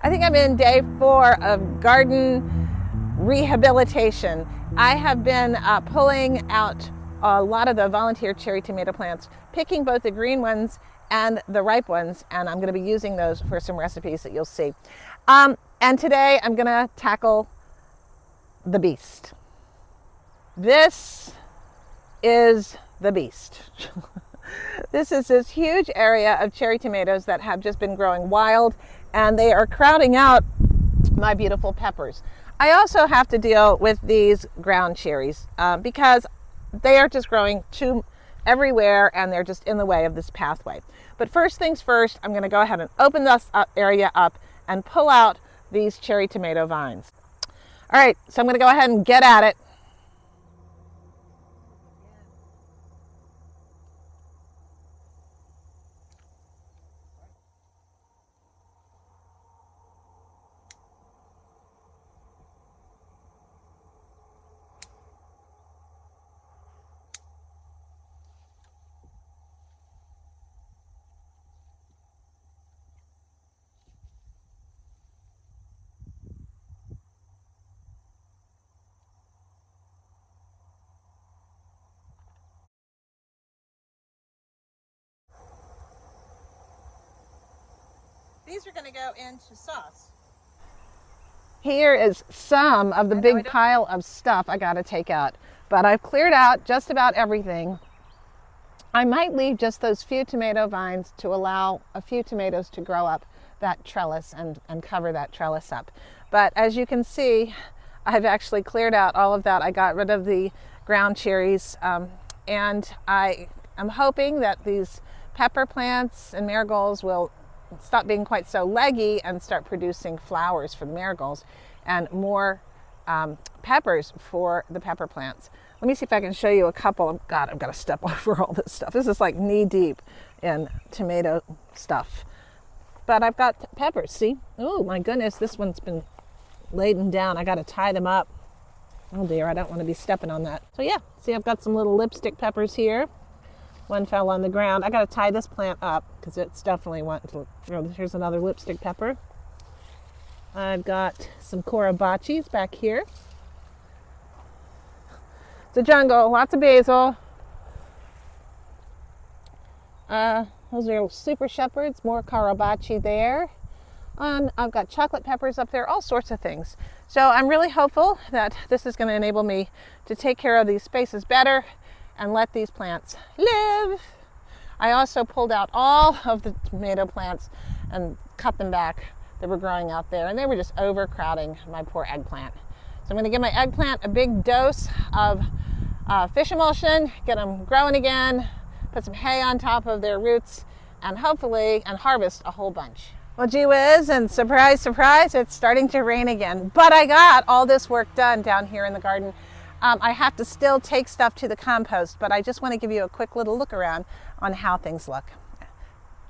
I think I'm in day 4 of garden rehabilitation. I have been pulling out a lot of the volunteer cherry tomato plants, picking both the green ones and the ripe ones, and I'm going to be using those for some recipes that you'll see. And today I'm going to tackle the beast. This is the beast. This is this huge area of cherry tomatoes that have just been growing wild, and they are crowding out my beautiful peppers. I also have to deal with these ground cherries because they are just growing everywhere, and they're just in the way of this pathway. But first things first, I'm going to go ahead and open this area up and pull out these cherry tomato vines. All right, so I'm going to go ahead and get at it. These are going to go into sauce. Here is some of the big pile of stuff I got to take out, but I've cleared out just about everything. I might leave just those few tomato vines to allow a few tomatoes to grow up that trellis and cover that trellis up. But as you can see, I've actually cleared out all of that. I got rid of the ground cherries, and I am hoping that these pepper plants and marigolds will stop being quite so leggy and start producing flowers for the marigolds and more peppers for the pepper plants. Let me see if I can show you a couple. God, I've got to step over all this stuff. This is like knee deep in tomato stuff. But I've got peppers, see? Oh my goodness, this one's been laden down. I got to tie them up. Oh dear, I don't want to be stepping on that. So yeah, see, I've got some little lipstick peppers here. One fell on the ground. I got to tie this plant up because it's definitely wanting to. Here's another lipstick pepper. I've got some korobachis back here. It's a jungle, lots of basil. Those are super shepherds, more karabachi there. And I've got chocolate peppers up there, all sorts of things. So I'm really hopeful that this is going to enable me to take care of these spaces better and let these plants live. I also pulled out all of the tomato plants and cut them back that were growing out there, and they were just overcrowding my poor eggplant. So I'm going to give my eggplant a big dose of fish emulsion, get them growing again, put some hay on top of their roots, and hopefully harvest a whole bunch. Well, gee whiz, and surprise, surprise, it's starting to rain again. But I got all this work done down here in the garden. I have to still take stuff to the compost, but I just want to give you a quick little look around on how things look.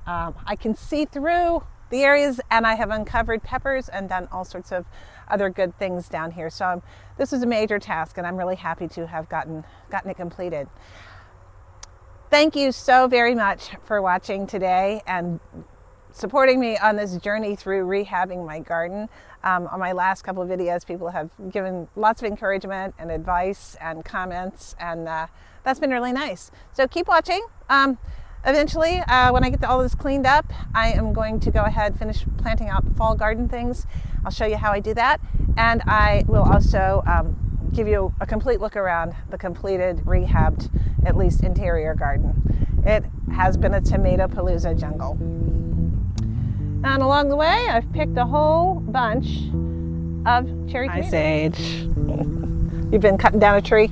I can see through the areas, and I have uncovered peppers and done all sorts of other good things down here. So this is a major task, and I'm really happy to have gotten it completed. Thank you so very much for watching today and supporting me on this journey through rehabbing my garden. On my last couple of videos, people have given lots of encouragement and advice and comments, and that's been really nice. So keep watching. Eventually, when I get all this cleaned up, I am going to go ahead and finish planting out fall garden things. I'll show you how I do that, and I will also give you a complete look around the completed, rehabbed, at least interior garden. It has been a tomato palooza jungle. And along the way, I've picked a whole bunch of cherry tomatoes. Ice Age. You've been cutting down a tree?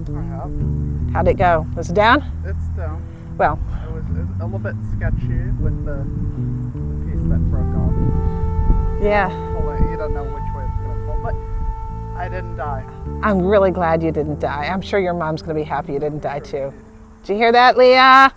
I have. How'd it go? Was it down? It's down. Well. It was a little bit sketchy with the piece that broke off. Yeah. You don't know which way it's going to fall, but I didn't die. I'm really glad you didn't die. I'm sure your mom's going to be happy you didn't die too. Did you hear that, Leah?